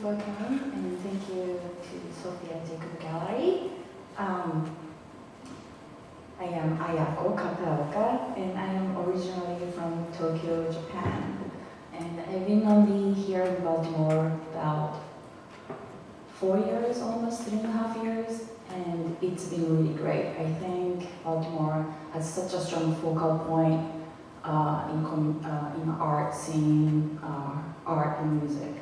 welcome, and thank you to Sophiajacob Gallery. I am Ayako Kataoka, and I am originally from Tokyo, Japan. And I've been only here in Baltimore about 4 years, almost 3.5 years, and it's been really great. I think Baltimore has such a strong focal point in art scene, art and music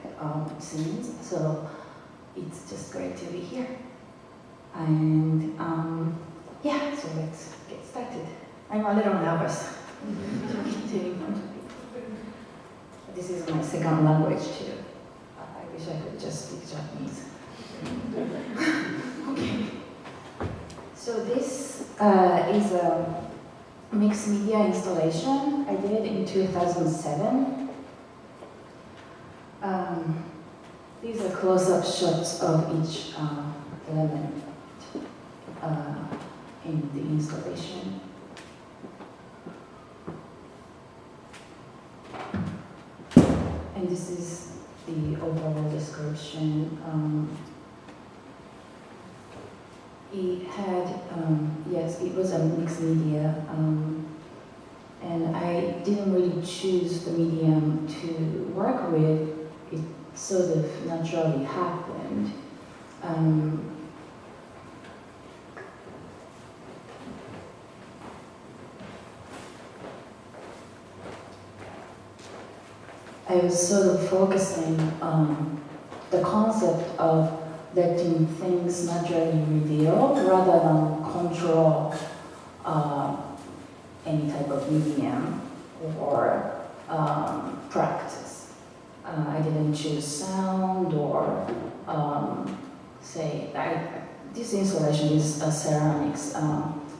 scenes, so it's just great to be here. And yeah, so let's get started. I'm a little nervous. This is my second language too. I wish I could just speak Japanese. Okay. So this is a mixed media installation I did in 2007. These are close-up shots of each element in the installation. And this is the overall description. It had, yes, it was a mixed media, and I didn't really choose the medium to work with. It sort of naturally happened. I was sort of focusing on the concept of letting things naturally reveal rather than control any type of medium or practice. I didn't choose sound or this installation is ceramics,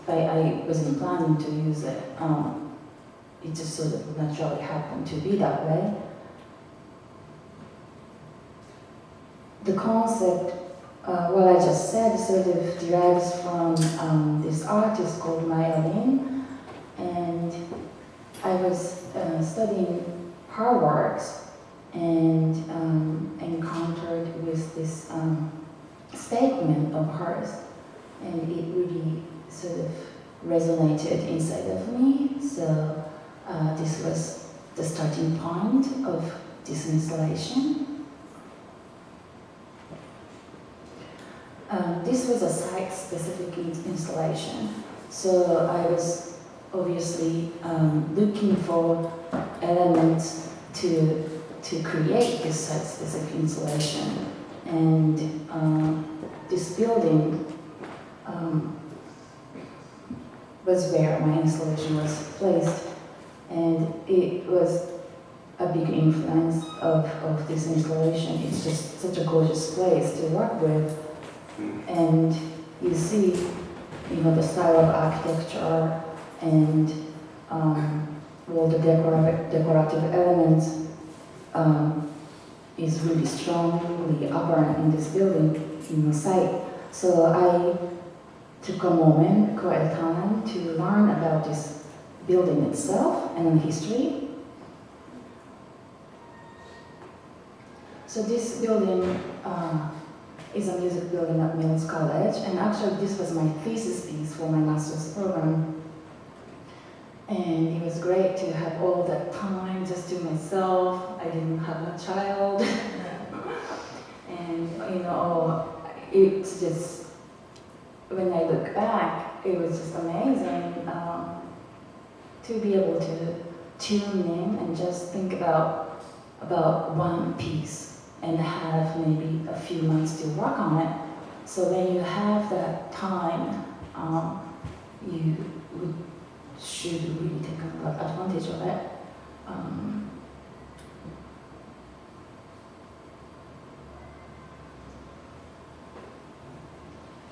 but I wasn't planning to use it. It just sort of naturally happened to be that way. The concept, what I just said, sort of derives from this artist called Myelin, and I was studying her works and encountered with this statement of hers, and it really sort of resonated inside of me. So this was the starting point of this installation. This was a site-specific installation, so I was obviously looking for elements to create this site-specific installation. And this building was where my installation was placed, and it was a big influence of this installation. It's just such a gorgeous place to work with. And you see, the style of architecture and all the decorative elements is really strongly apparent in this building, in the site. So I took a moment, quite a time, to learn about this building itself and the history. So this building is a music building at Mills College, and actually this was my thesis piece for my master's program. And it was great to have all that time just to myself. I didn't have a child. And it's just, when I look back, it was just amazing to be able to tune in and just think about one piece and have maybe a few months to work on it. So when you have that time, you should really take advantage of it.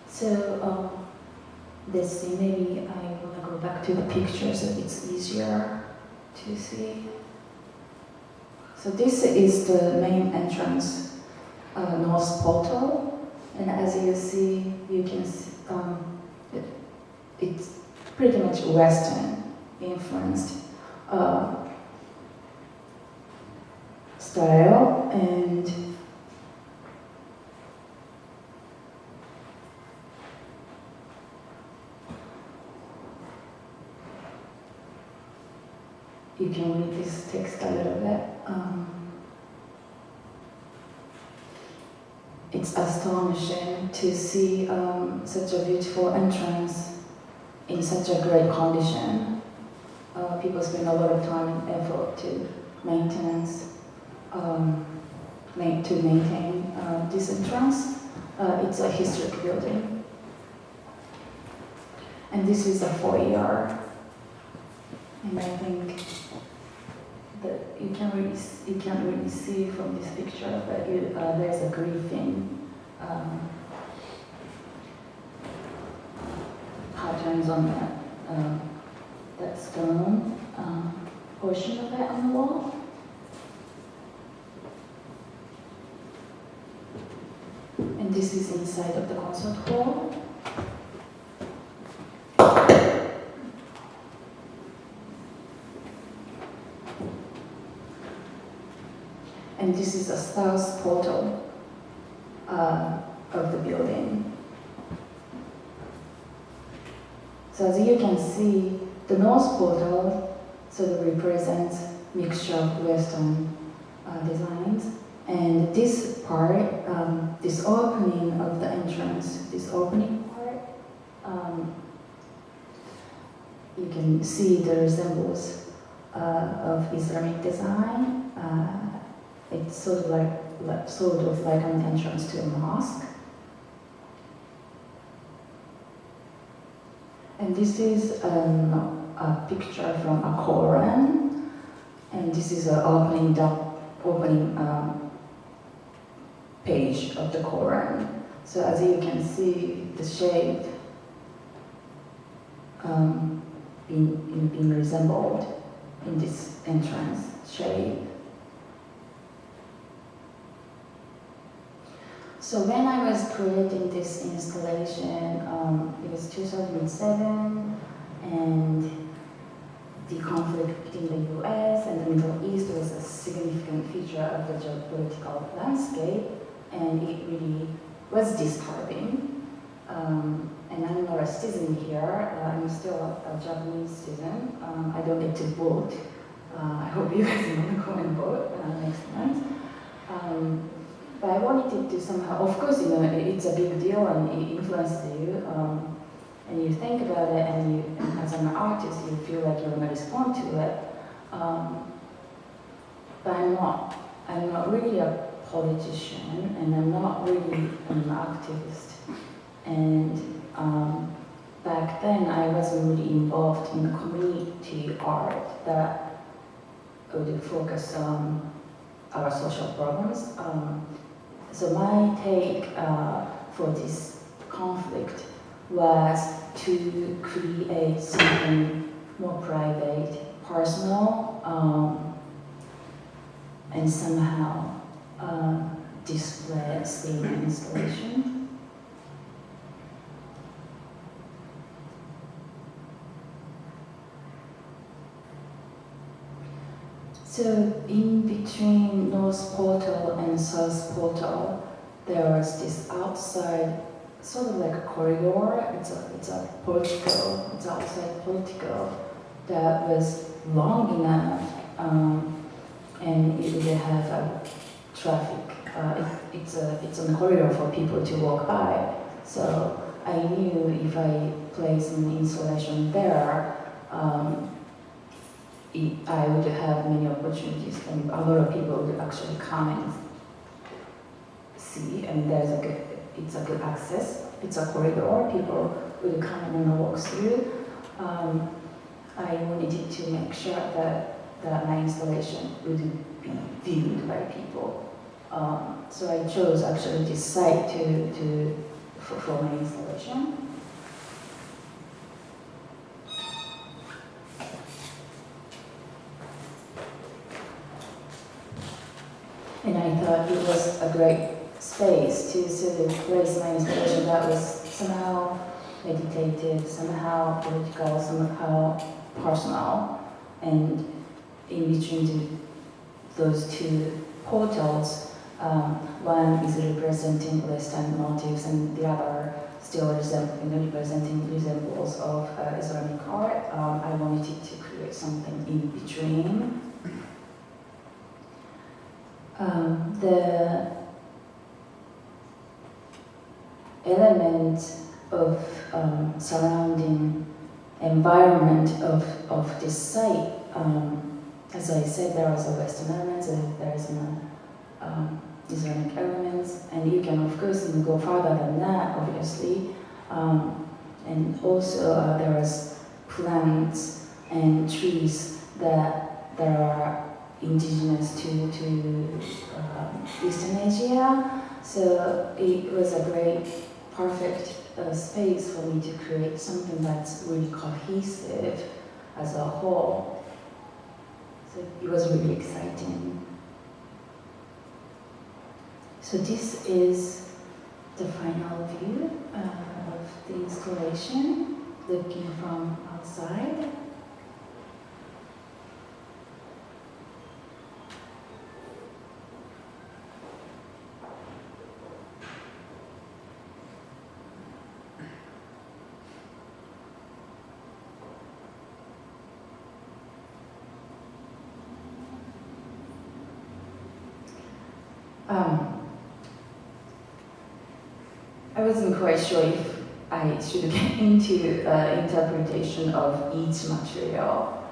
So let's see, maybe I want to go back to the picture so it's easier to see. So this is the main entrance, North Portal, and as you see, you can see, it's pretty much Western influenced style, and you can read this text a little bit. It's astonishing to see such a beautiful entrance in such a great condition. People spend a lot of time and effort to maintain this entrance. It's a historic building. And this is a foyer. And I think that you can't really see from this picture, but there's a griffin patterns on that stone portion of it on the wall. And this is inside of the concert hall. And this is a south portal of the building. So as you can see, the north portal sort of represents mixture of Western designs. And this part, this opening of the entrance, this opening part, you can see the resemblance of Islamic design. It's sort of like an entrance to a mosque. And this is a picture from a Quran, and this is an opening page of the Quran. So as you can see, the shape being resembled in this entrance shape. So when I was creating this installation, it was 2007, and the conflict between the US and the Middle East was a significant feature of the geopolitical landscape, and it really was disturbing. And I'm not a citizen here, I'm still a Japanese citizen. I don't get to vote. I hope you guys want to go and vote next month. But I wanted it to somehow, of course, it's a big deal and it influences you, and you think about it, and as an artist, you feel like you're going to respond to it. But I'm not really a politician, and I'm not really an activist. And back then, I wasn't really involved in community art that would focus on our social problems. So my take for this conflict was to create something more private, personal, and somehow display a statement installation. So in between North Portal and South Portal, there was this outside, sort of like a corridor. It's a portico. It's outside portico that was long enough, and it would have a traffic. It's a corridor for people to walk by. So I knew if I placed an installation there, I would have many opportunities, and a lot of people would actually come and see, and it's a good access. It's a corridor, people would come and walk through. I wanted to make sure that my installation would be viewed by people. So I chose actually this site for my installation. And I thought it was a great space to sort of place my installation that was somehow meditative, somehow political, somehow personal. And in between those two portals, one is representing Western motifs and the other still representing resembles of Islamic art. I wanted to create something in between. The element of surrounding environment of this site, as I said, there is a Western element, there is an Islamic elements, and you can of course go further than that, obviously. And also there is plants and trees that are indigenous to Eastern Asia. So it was a great, perfect space for me to create something that's really cohesive as a whole. So it was really exciting. So this is the final view of the installation, looking from outside. I wasn't quite sure if I should get into interpretation of each material,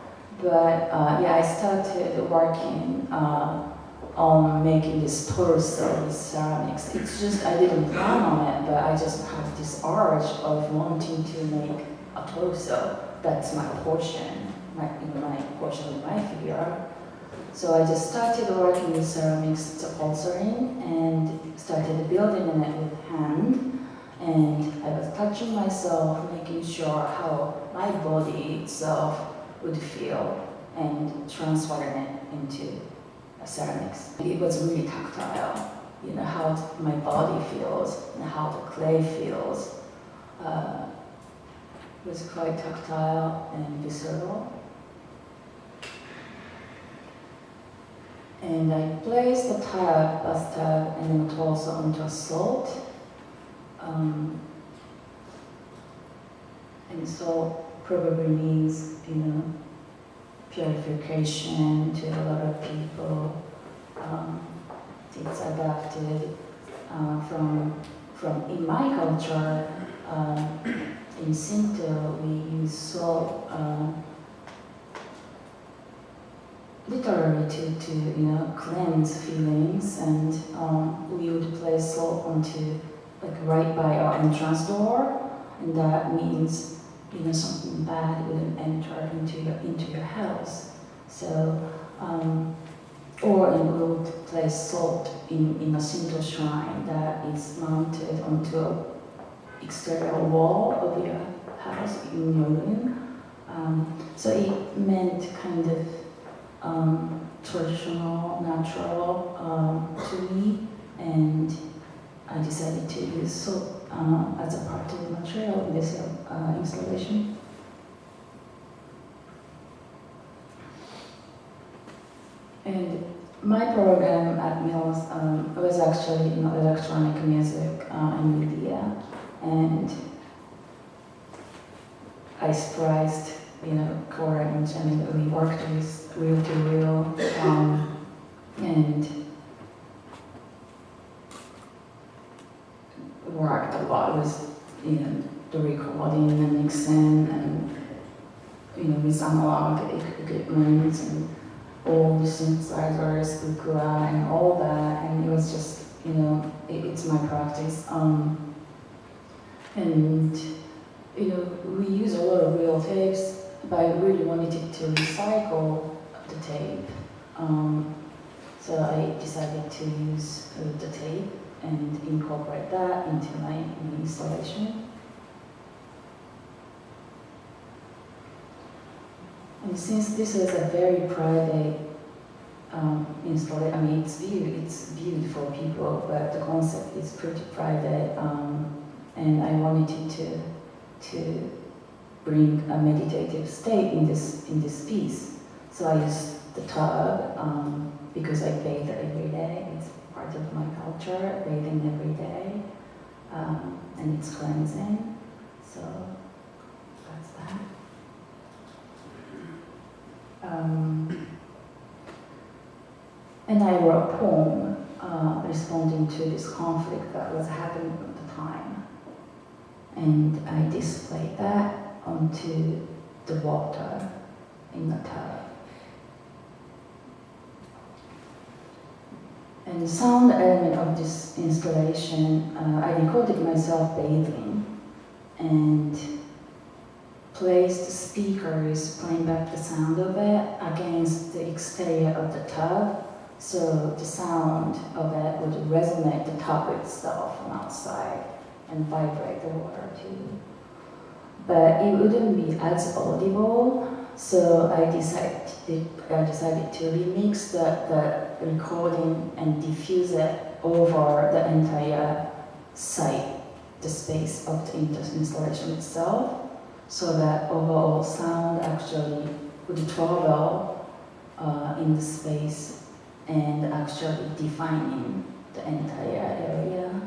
but yeah, I started working on making this torso with ceramics. It's just, I didn't plan on it, but I just had this urge of wanting to make a torso. That's my portion, my portion of my figure. So I just started working with ceramics upholstering and started building it with hand. And I was touching myself, making sure how my body itself would feel and transferring it into ceramics. It was really tactile, how my body feels and how the clay feels. It was quite tactile and visceral. And I placed the tab, bus tab, and then also onto a salt. And salt probably means, purification to a lot of people. It's adapted from in my culture, in Shinto, we use salt literally to cleanse feelings, and we would place salt onto right by our entrance door, and that means something bad wouldn't enter into your house. So or we would place salt in a Shinto shrine that is mounted onto an exterior wall of your house in your room. So it meant kind of traditional, natural to me, and I decided to use salt as a part of the material in this installation. And my program at Mills was actually electronic music and media, and I surprised Cora and Jenny that we worked with reel-to-reel, and worked a lot with the recording and mixing, and with analog equipment and all the synthesizers, ukula, and all that, and it was just it's my practice, and we use a lot of real tapes, but I really wanted to recycle the tape, so I decided to use the tape and incorporate that into my installation. And since this is a very private installation, it's viewed for people, but the concept is pretty private, and I wanted to bring a meditative state in this piece. So I used the tub because I bathe every day. It's part of my culture, bathing every day. and it's cleansing. So that's that. And I wrote a poem responding to this conflict that was happening at the time. And I displayed that onto the water in the tub. And the sound element of this installation, I recorded myself bathing and placed speakers playing back the sound of it against the exterior of the tub, so the sound of it would resonate the tub itself from outside and vibrate the water too. But it wouldn't be as audible, so I decided to remix the recording and diffuse it over the entire site, the space of the installation itself, so that overall sound actually would travel in the space and actually defining the entire area.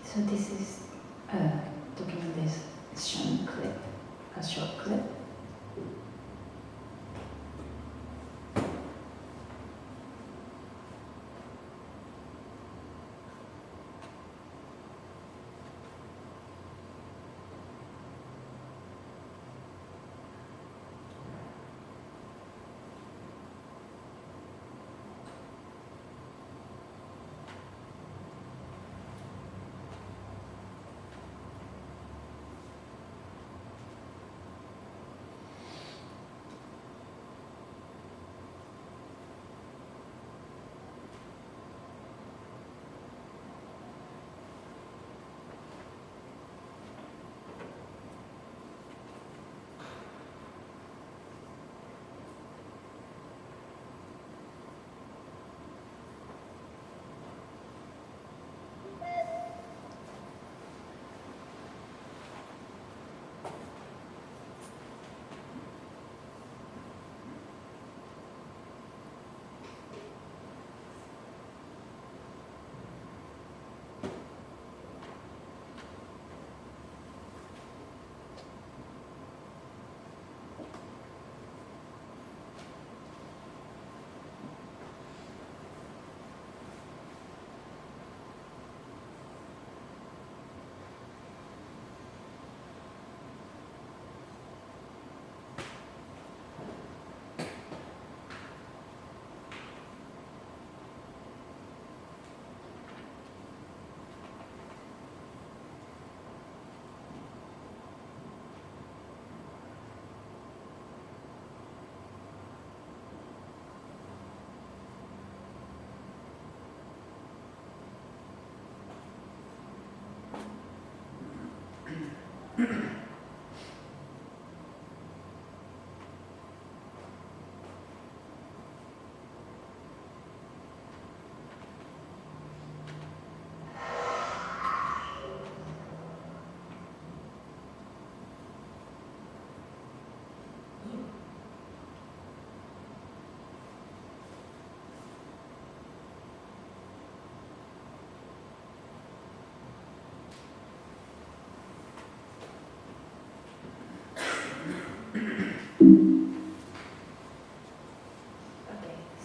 So this is documentation clip, a short clip.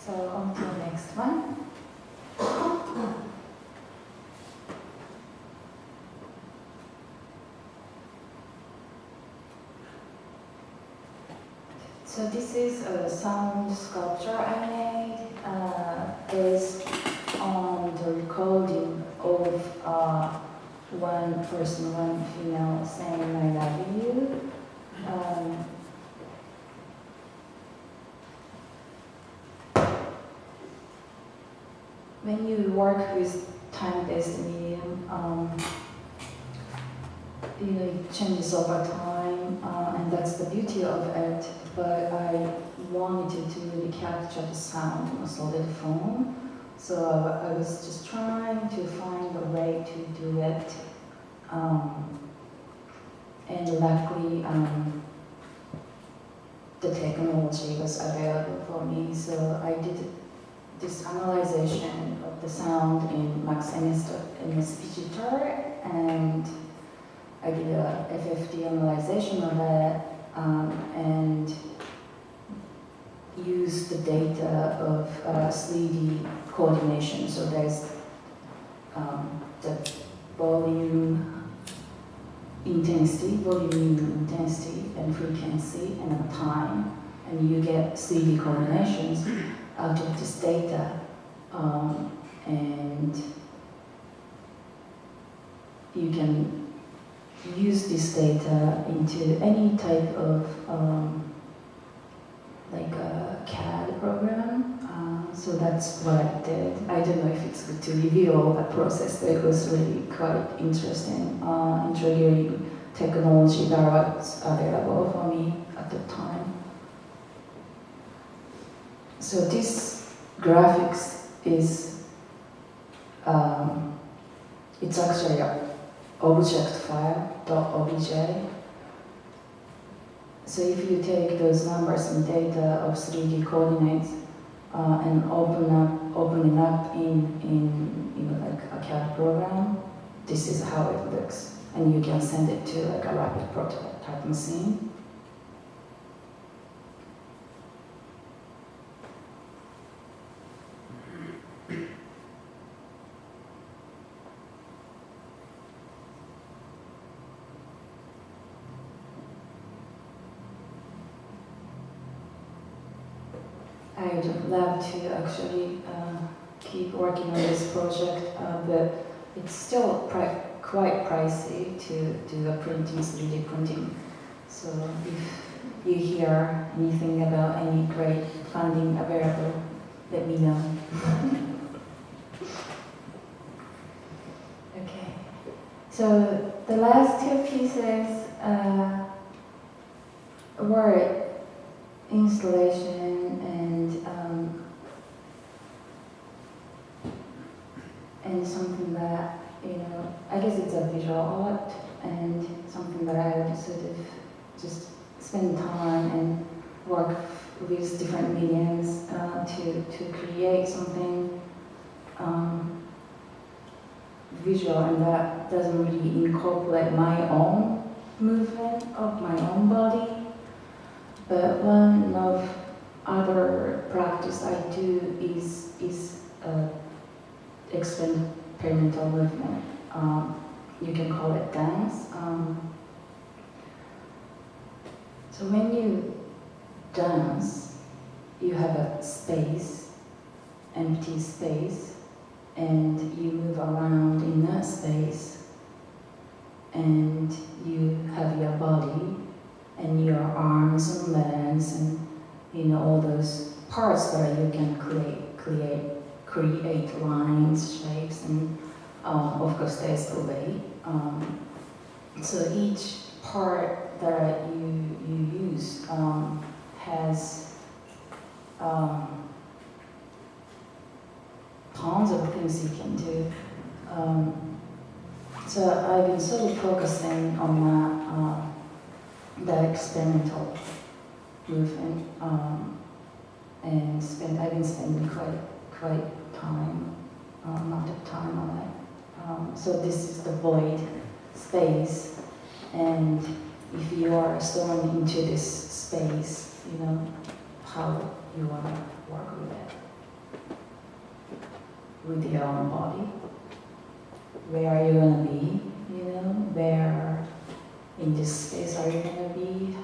So on to the next one. So this is a sound sculpture I made based on the recording of one person, one female saying I love you. When you work with time-based medium, it changes over time, and that's the beauty of it. But I wanted to really capture the sound in a solid form, so I was just trying to find a way to do it And luckily, the technology was available for me, so I did this analyzation of the sound in Max MS Digital, and I did a FFT analyzation of it, and used the data of 3D coordination. So there's the volume intensity, and frequency, and time, and you get 3D coordinations out of this data, and you can use this data into any type of like a CAD program. So that's what I did. I don't know if it's good to reveal that process, but it was really quite interesting, introducing technology that was available for me at the time. So this graphics is, it's actually an object file, .obj. So if you take those numbers and data of 3D coordinates and open it up in like a CAD program, this is how it looks, and you can send it to like a rapid prototype machine. I'd love to actually keep working on this project, but it's still quite pricey to do a printing, 3D printing. So if you hear anything about any great funding available, let me know. Okay, so the last two pieces were installation and something that, I guess it's a visual art, and something that I would sort of just spend time and work with different mediums to create something visual, and that doesn't really incorporate my own movement of my own body. But one of other practice I do is experimental movement. You can call it dance. So when you dance, you have a space, empty space, and you move around in that space, and you have your body and your arms and legs and all those parts that you can create lines, shapes, and of course there's the weight. So each part that you use has tons of things you can do. So I've been sort of focusing on the experimental movement, and I've been spending quite amount of time on it. So this is the void space, and if you are thrown into this space, how you want to work with it, with your own body. Where are you going to be? Where in this space are you going to be?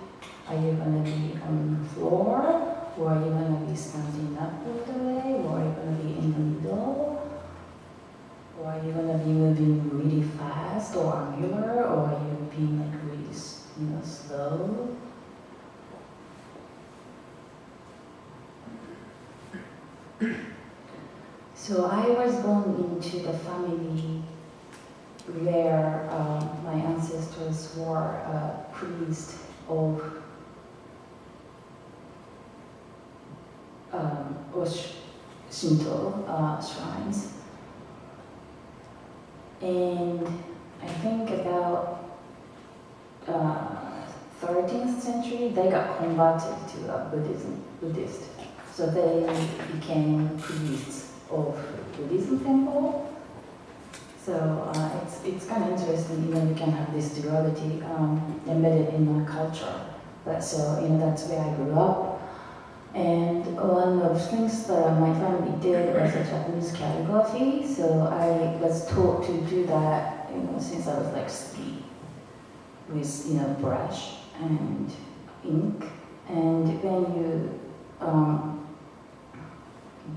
Are you going to be on the floor? Or are you going to be standing up all the way? Or are you going to be in the middle? Or are you going to be moving really fast or angular? Or are you being like really slow? So I was born into the family where my ancestors were priests of Shinto shrines. And I think about 13th century, they got converted to a Buddhist. So they became priests of Buddhism temple. So it's kind of interesting, you can have this duality embedded in my culture. But so, that's where I grew up. And one of the things that my family did was a Japanese calligraphy. So I was taught to do that, since I was like 3, with, brush and ink. And when you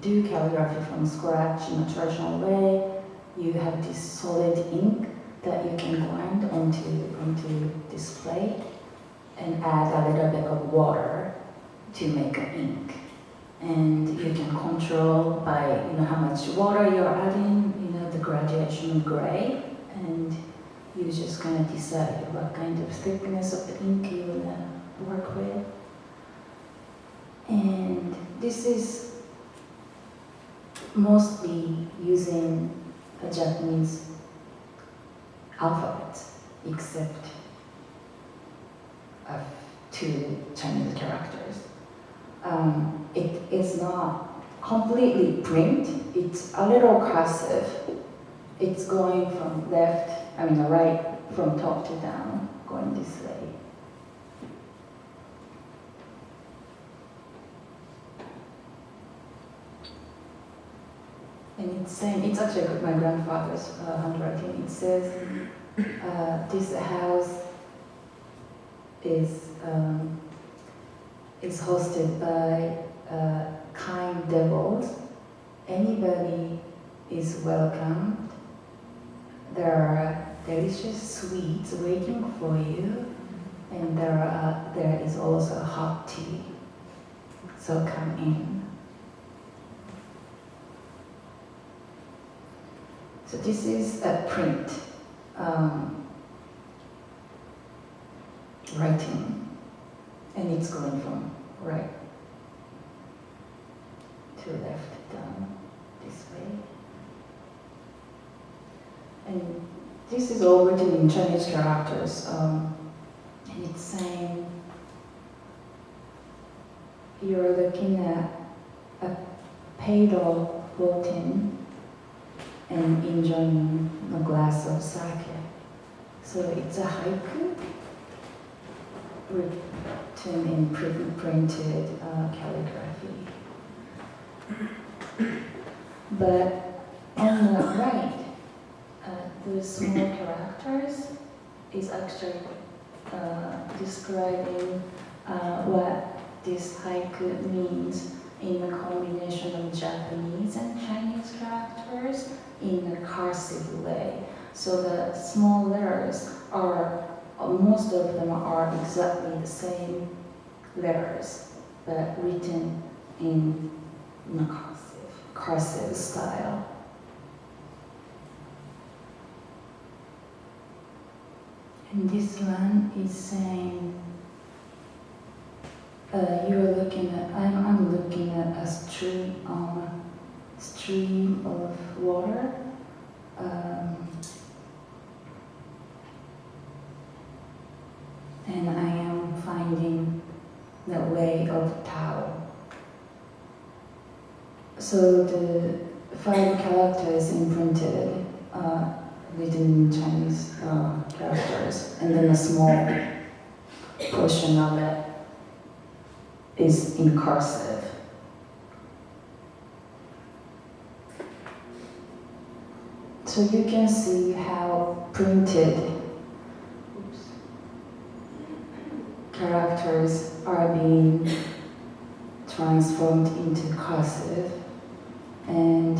do calligraphy from scratch in a traditional way, you have this solid ink that you can grind onto display and add a little bit of water to make an ink. And you can control by how much water you're adding, the graduation of gray, and you just kind of decide what kind of thickness of the ink you want to work with. And this is mostly using a Japanese alphabet, except 2 Chinese characters. It is not completely print, it's a little cursive. It's going from right, from top to down, going this way. And it's saying, it's actually my grandfather's handwriting. It says, this house is hosted by kind devils. Anybody is welcomed. There are delicious sweets waiting for you, and there is also hot tea. So come in. So this is a print writing, and it's going from right to left down this way. And this is all written in Chinese characters, and it's saying you're looking at a paddle floating and enjoying a glass of sake. So it's a haiku written in printed calligraphy. But on the right, the small characters is actually describing what this haiku means in a combination of Japanese and Chinese characters in a cursive way. So the small letters are, most of them are exactly the same letters, but written in a cursive style. And this one is saying, I'm looking at a stream of water. And I am finding the way of Tao. So the 5 characters imprinted written in Chinese characters, and then a small portion of it is in cursive. So you can see how printed characters are being transformed into cursive. And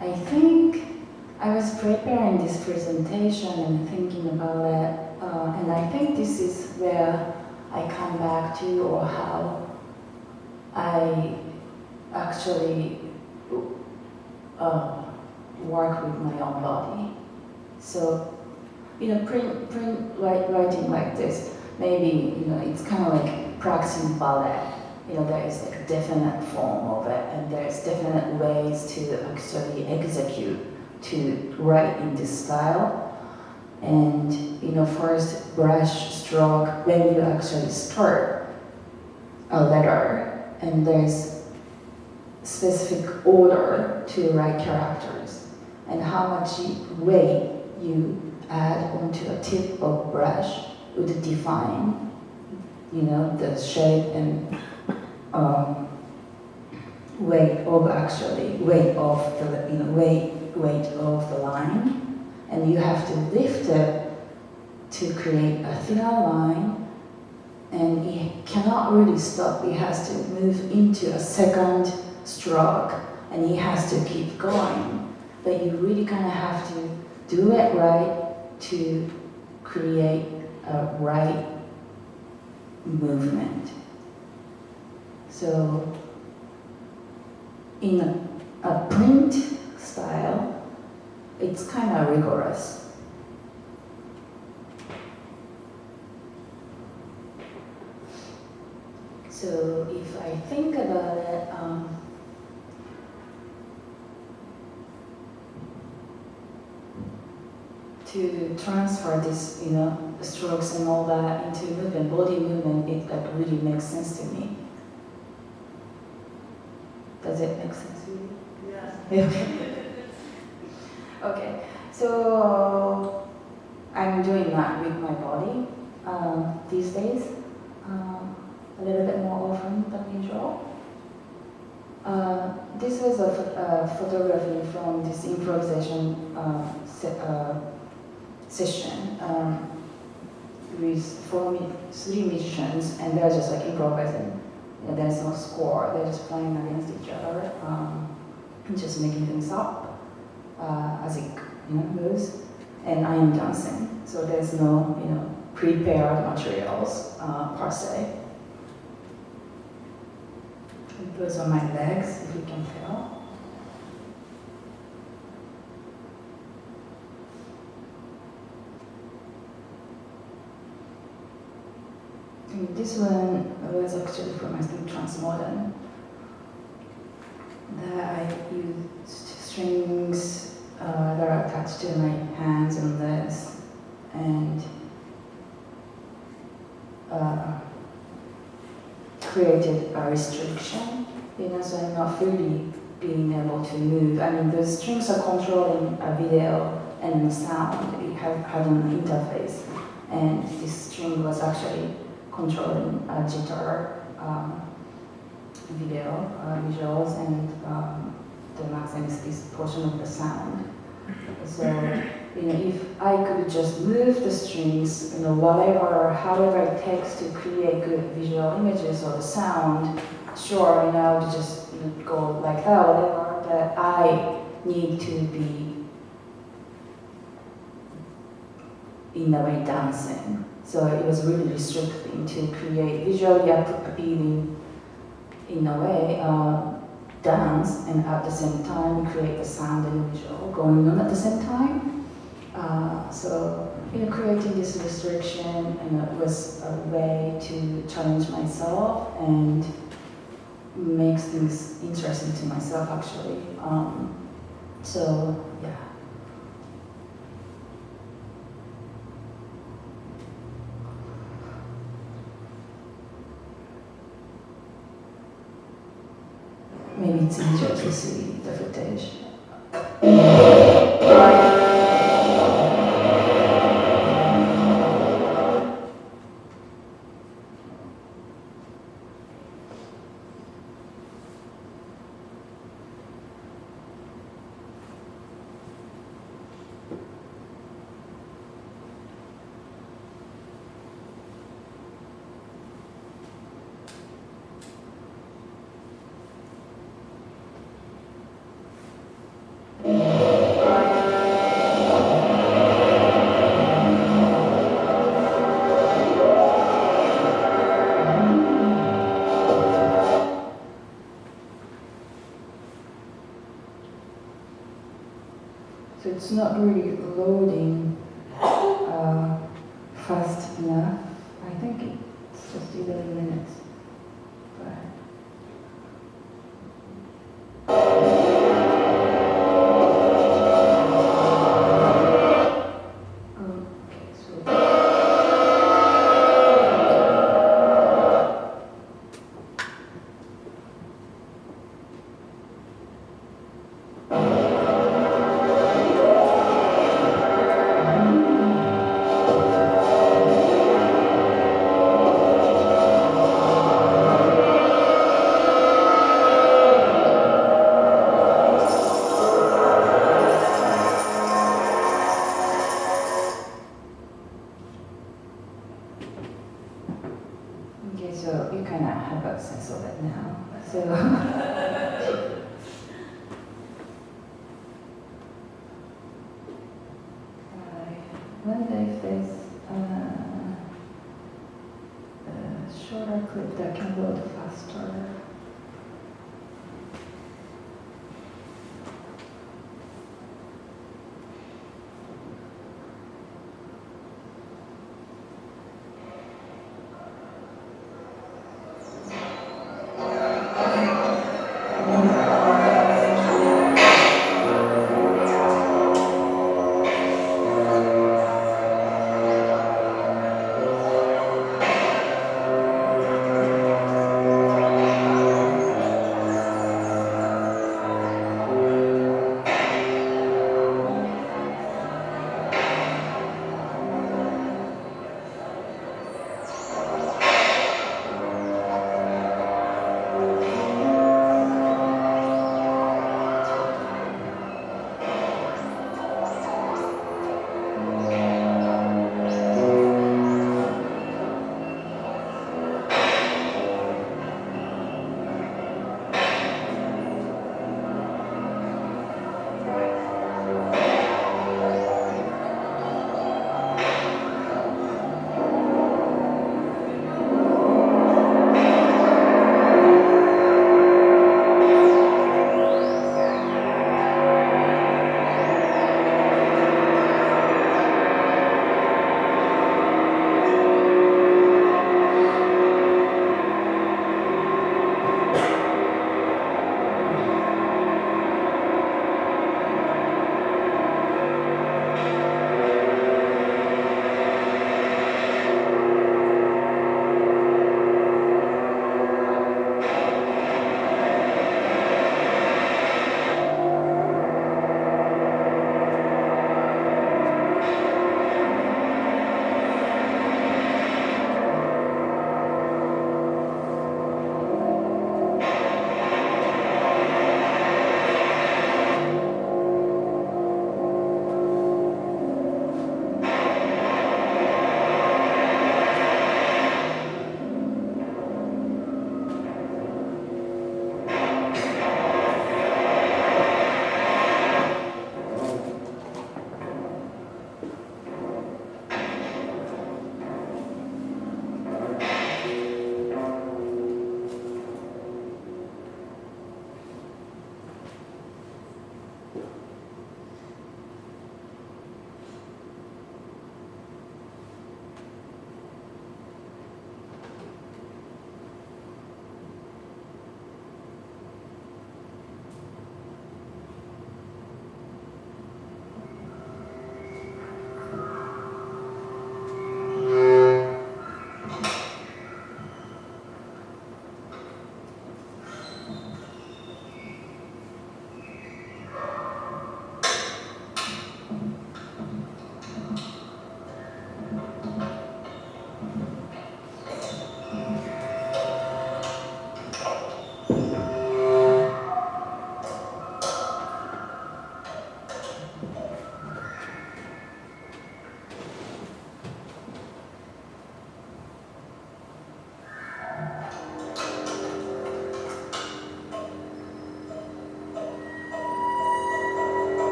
I think I was preparing this presentation and thinking about it, and I think this is where I come back to, or how I actually work with my own body. So, writing like this, maybe, it's kind of like practicing ballet. There is like a definite form of it, and there's definite ways to actually execute, to write in this style. And first brush stroke, when you actually start a letter, and there's specific order to write characters, and how much weight you add onto a tip of brush would define, the shape and weight of the line, and you have to lift it to create a thinner line, and it cannot really stop. It has to move into a second stroke, and it has to keep going. But you really kind of have to do it right to create a right movement. So in a print style, it's kind of rigorous. So if I think about it, to transfer this, strokes and all that into movement, body movement, it really makes sense to me. Does it make sense to you? Yeah. Okay, so I'm doing that with my body these days, a little bit more often than usual. This was a photography from this improvisation session with three musicians, and they're just like improvising. There's no score, they're just playing against each other, just making things up as it moves. And I am dancing, so there's no prepared materials per se. And those are my legs, if you can tell. And this one was actually from, I think, Transmodern. That I used strings that are attached to my hands and legs, and created a restriction, so I'm not fully being able to move. I mean, the strings are controlling a video and the sound. It had an interface, and this string was actually controlling a jitter visuals, and the maximum is this portion of the sound. So, if I could just move the strings, however it takes to create good visual images or the sound, sure, I would just go like that, whatever, but I need to be, in a way, dancing. So it was really restricting to create visually appealing, in a way, dance, and at the same time create the sound and visual going on at the same time. So creating this restriction was a way to challenge myself and makes things interesting to myself, actually. So yeah. Maybe it's easier to see the footage. So it's not really loading fast enough. I think it's just 11 minutes. when they face shorter clip, they can go faster.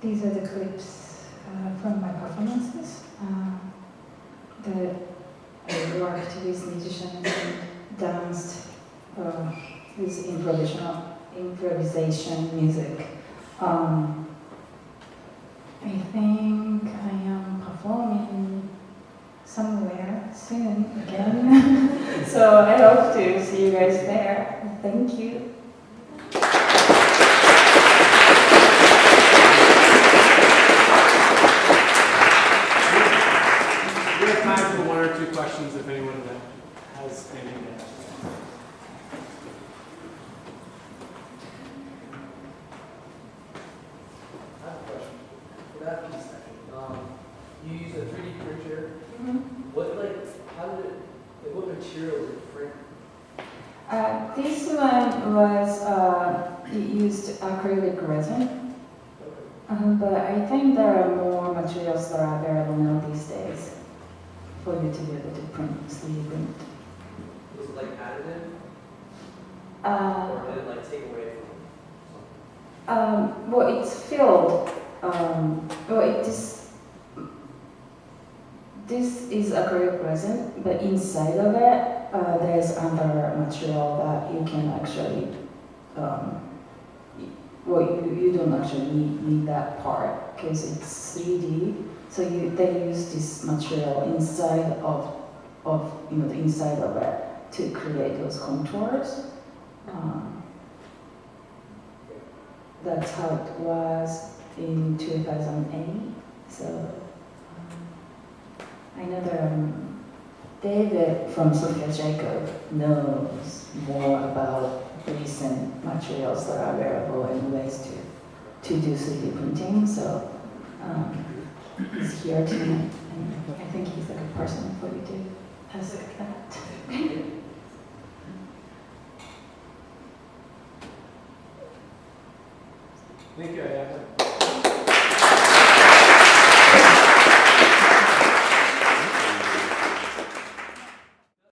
these are the clips from my performances. That I worked with musicians and danced with improvisation music. I think I am performing somewhere soon again. So I hope to see you guys there. Thank you. We have time for one or two questions if anyone has anything to ask. I have a question. For that piece, you use a 3D printer. What material did it print? This one was, it used acrylic resin, but I think there are more materials that are available now these days for you to be able to print, 3D print. Was it like additive? Or did it like take away from something? Well, it's filled. This is acrylic resin, but inside of it, there's other material that you can actually, you don't actually need that part because it's 3D. So they use this material inside of the inside of it to create those contours. That's how it was in 2008. So I know that David from sophiajacob knows more about recent materials that are available and ways to do 3D printing. So he's here tonight, and I think he's a good person for you to ask that. Thank you, Ayako.